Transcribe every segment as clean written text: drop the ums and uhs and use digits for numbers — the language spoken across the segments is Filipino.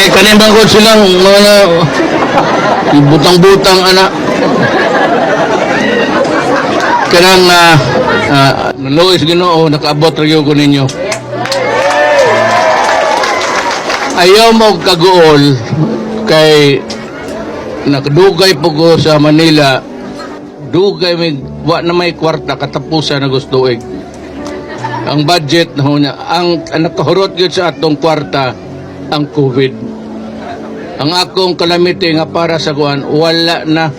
Kaya kanina ko silang mga butang-butang anak. Kanang Luis Ginoo, nakaabot rin ko ninyo. Ayaw mo kaguol kay nakadugay po ko sa Manila, dugay may kwarta katapusan na gustuig. Ang budget na hunya, ang nakahurot yun sa atong kwarta, ang COVID. Ang akong calamity nga para sa kuan, wala na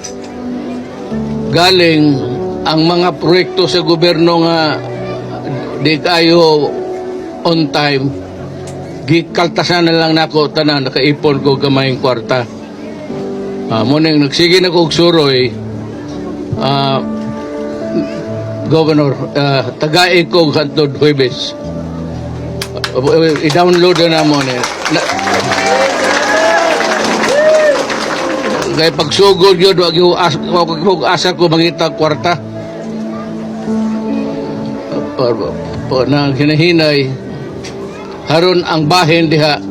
galing ang mga proyekto sa gobyerno nga di kayo on time. Gikaltasan na lang nako tanan, nakaipon ko gamayng kwarta. Muning nagsige na kog suroy, Governor, tagay ko hantod Huwebes. I-download na mo na. Kaya pagsugod yun, wag asa ko mangita kwarta. Na hinahinay, haron ang bahin diha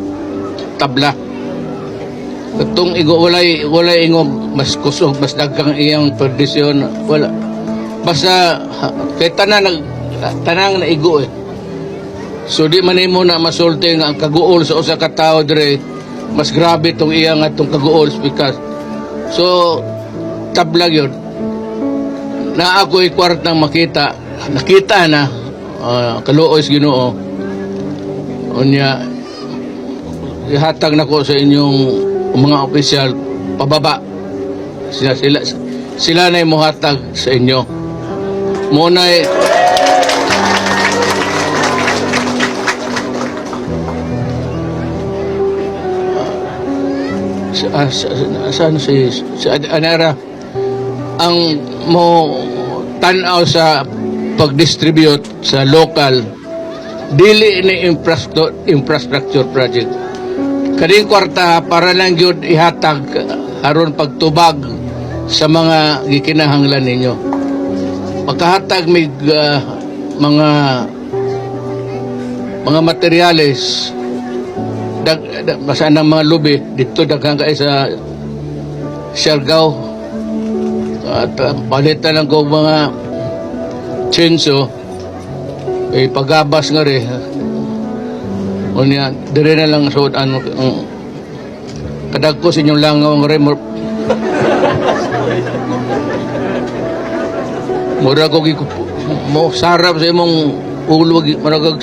tabla. Katong igo walay ingog mas kusog mas dagkang iyang perdisyon wala. Basta kay tanang na igo eh. So di man imo na masulti nga ang kaguol sa usa ka tawo dire mas grabe tong iyang atong kaguol because so tabla yun na ako'y kwartang nakita na kaluoy Ginoo unya ihatag na ko sa inyong mga opisyal pababa sila na imuhatag sa inyo muna saan si Anera ang mo tanaw sa pag-distribute sa local dili ni infrastructure project kaning kwarta para lang yun ihatag aron pagtubag sa mga gikinahanglan ninyo pagkahatag may mga materyales basta ng mga lubi dito daghang kay sa Siargao at palitan lang ko mga chenso pagabas nga rin unya dire na lang suot ano kadagko sa inyong langaw nga rin mura ko mo sarap sa imong ulo maragag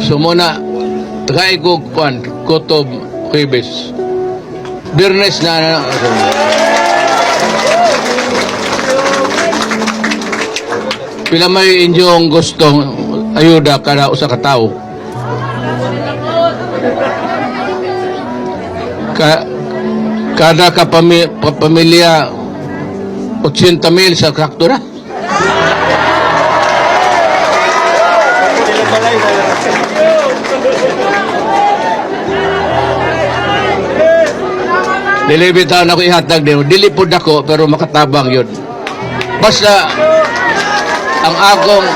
so muna tagay ko Kutob Huwebes Birnes na pila may inyong gustong ayuda kada usa ka tawo kada pamilya 80,000 sa sakto na Dilibitaw na ko ihatag din. Dili po dako pero makatabang yun. Basta ang akong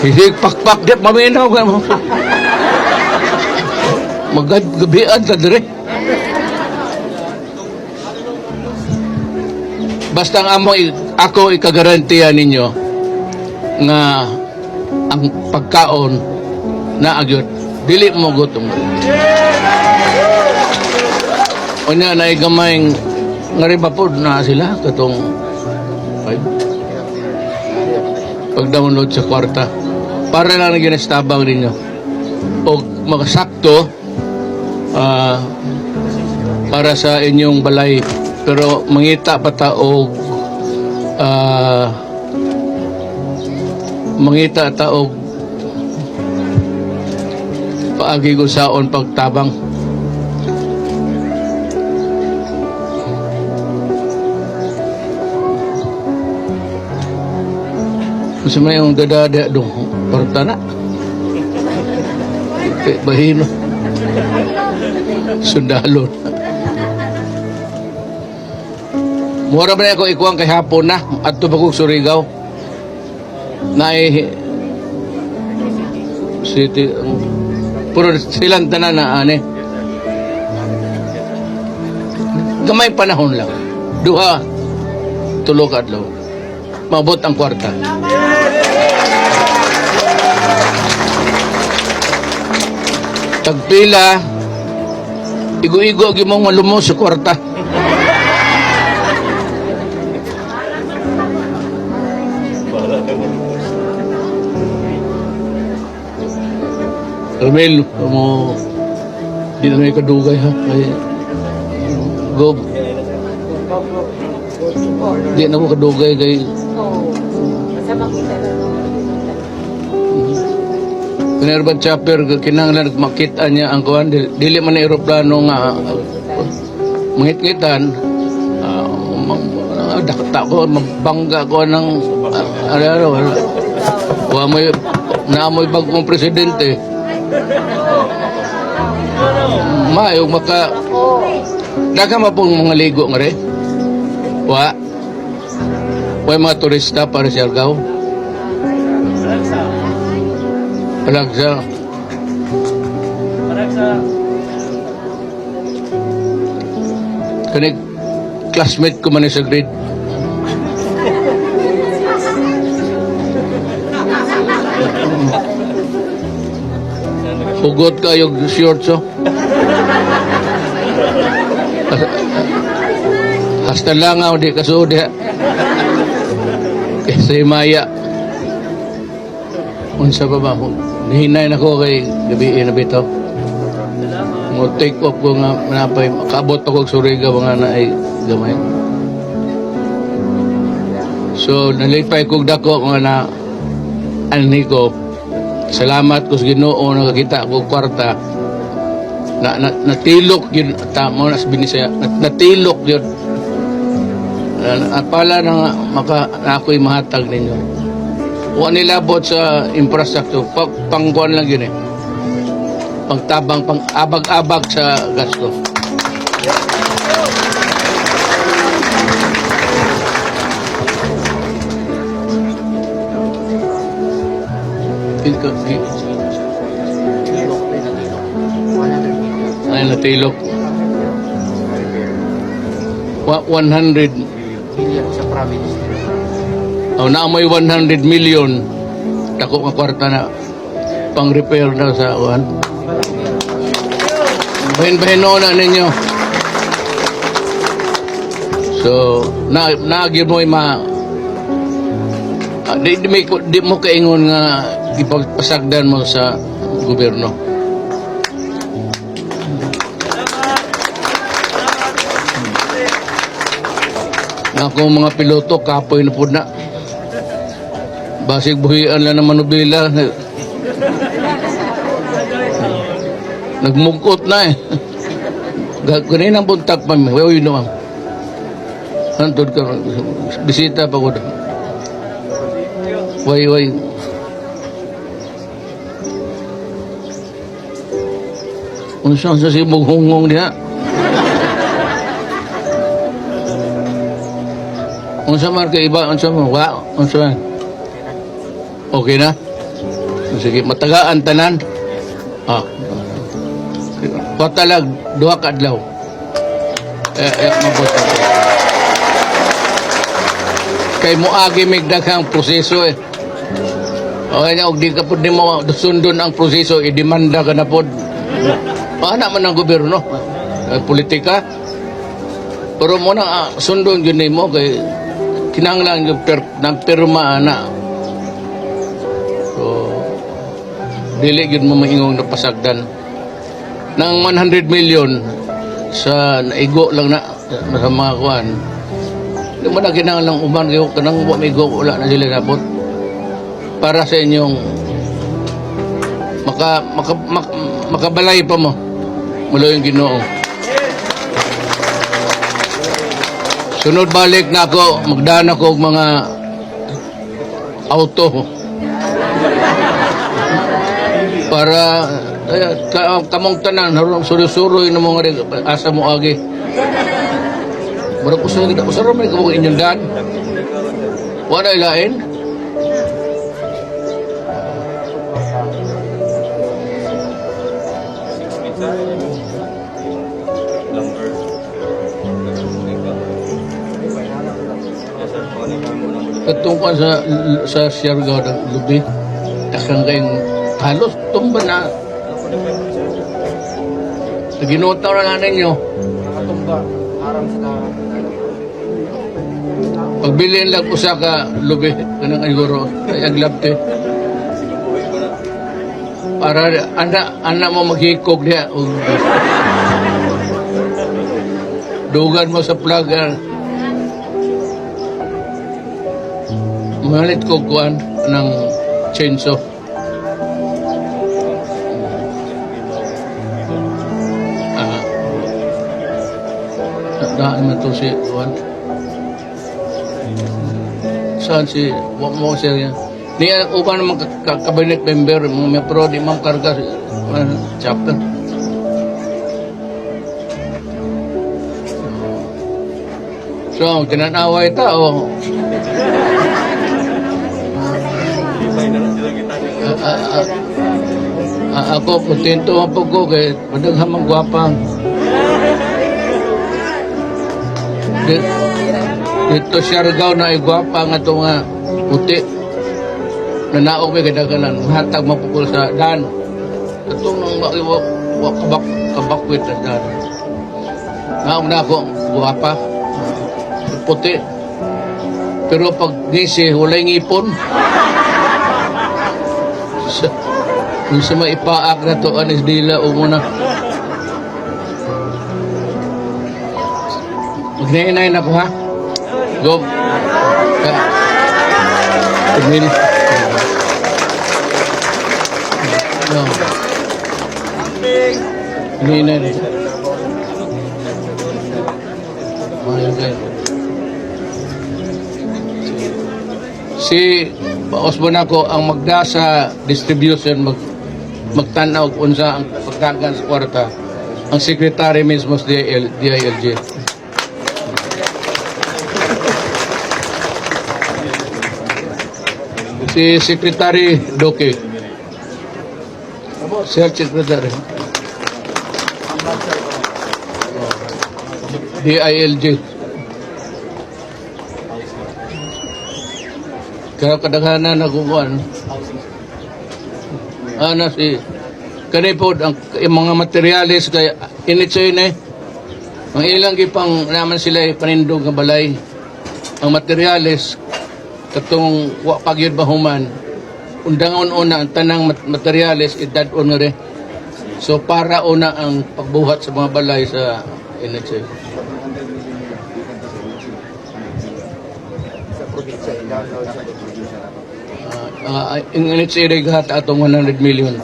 higpakpak di maminaw ka mo. Magagabian ka dire. Basta ang ako ikagarantiya ninyo nga ang pagkaon na agyot dili mo gutom. Unya na igamay nga rin po na sila katong pag-download sa kwarta para lang na ginastabang ninyo o makasakto para sa inyong balay pero mangita pa taog mangita taog paagi ko saon pagtabang kasi may yung dadada dong parta na bahino sundalon mura ba na ako ikuang kay hapon na at tubagog Surigao na City. Puro silang tanan na ani. Gamay panahon lang. Duha, tulo ka adlaw. Mabot ang kwarta. Tagpila, igo-igo gimong malumos sa kwarta. Ramil, mo di na may kadugay ha. Ay, go. Di na ko kadugay kay Pinerban chopper kinahanglan makita niya ang kuan dili man na eroplano nga mangit-ngitan dakta ko magbangga ko ng wa may naamoy bagong presidente mayo maka daghang mapong mga ligo nga re wa mga turista para sa Siargao Palagsa. Kani classmate ko man sa grade. Hugot kayo shorts oh. Hasta langaw di kasuod ha. Kasi maya. Unsa pa ba ako? Nihinay na ko kay gabi na bitaw. Mo take off ko nga manapay makabot ako og Surigao nga na ay gamay. So nalipay kog dako nga na ani ko. Salamat ko sa Ginoo nakakita ko kwarta. Natilok yun tamo nas binisaya. Natilok yun. Apala na maka ako'y mahatag ninyo. Huwag nilabot sa infrastructure. Pangkuhan lang yun eh. Pangtabang, pang-abag-abag sa gasto. Ay, natilok. 100 million sa province. na may 100 million dako nga kwarta na pang repair na sa uwan. Bahin-bahin na ninyo. So naagir mo di mo kaingon nga ipagpasagdan mo sa gobyerno. Ako mga piloto kapoy na pud na. Basig buhian lang ng manubila. Nagmungkot na eh. Kanina buntag pa mi. Uy, no. Hantod ka. Bisita pa ko. Way. Unsa sa sibog hungong diha. Unsa man kay iba, unsa man? Wa, unsa man? Okay na? Sige, matagaan tanan. Patalag, duha ka adlaw. Mabuta. Kay moagi mig daghang proseso eh. Okay na, og di ka pud mo sundon ang proseso, idemanda ka na pod. Paana man ang gobyerno? Politika? Pero mo na sundon yun mo kay kinahanglan yung pirma na. So, dili yun mo maingong napasagdan. Nang 100 million sa naigo lang na sa mga kuhan. Hindi mo na kinahanglan uman kayo kanang maigo wala na sila napot. Para sa inyong makabalay pa mo. Mula yung Ginoo. Sunod balik na ako, magdaan ako og mga auto para kamong tanan surusuroy na mga asa mo agi. Murag usa gid usaro man ko inyong daan. Wala ilain. Katong ko sa Siargao ng lubi. Takang kayong halos tumba na. Naginutaw na nga ninyo. Nakatumba. Aram sa Pagbiliin lang usa ka lubi. Kanang ayuro. Ay aglabte. Para anak mo maghikog niya. Dugan mo sa plug. Malit ko kuan ng chainsaw. Daan man to si kuan. Saan si wak mo siya yan? Niya uban naman cabinet member may pro di ma'am karga chapter. So, tinanaway tao. Ako, kontento ang po ko kay madaghamang gwapang. Dito Siargao na ay gwapang ato nga puti. Nanaog may kadaganan. Hatag mapukul sa dan. Itong nang kabakwit na dan. Naog na ako, gwapa. Puti. Pero pag gisi, walay ngipon. Kung sa maipaak na to, anis dila o muna. Magnainay na ko ha. Go. Emil. No. Magnainay na. Magnainay. Si Osbon ako ang magda sa distribution magtanaw kung sa ang pagdagan sa kwarta ang secretary mismo sa DILG. Si Secretary Doke. Sir Secretary. DILG. Kaya kadaghanan na kukuhan. Ano si kanipod ang mga materialis kaya initsoy na ang ilang gipang naman sila panindog ng balay. Ang materialis katong pagyud bahuman undangon una ang tanang materialis idad-on nga rin. So para una ang pagbuhat sa mga balay sa initsoy. Ang initsoy regat atong 100 million.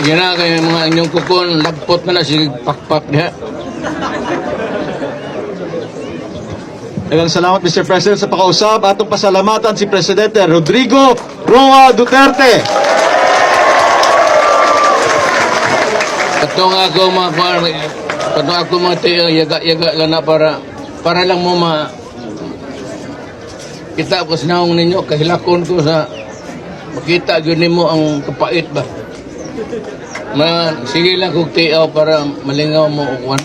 Yan na kayo mga inyong kukon, lagpot na sige pakpak niya. Daghang salamat Mr. President sa pakausap. Atong pasalamatan si Presidente Rodrigo Roa Duterte. Katong ako mga kuwan, katong ako mga tiyo, yaga lang na para lang mo kita ko sinahong ninyo, kahilakon ko sa makita yun mo ang kapait ba. Sige lang kung tiyaw para malingaw mo ukuan.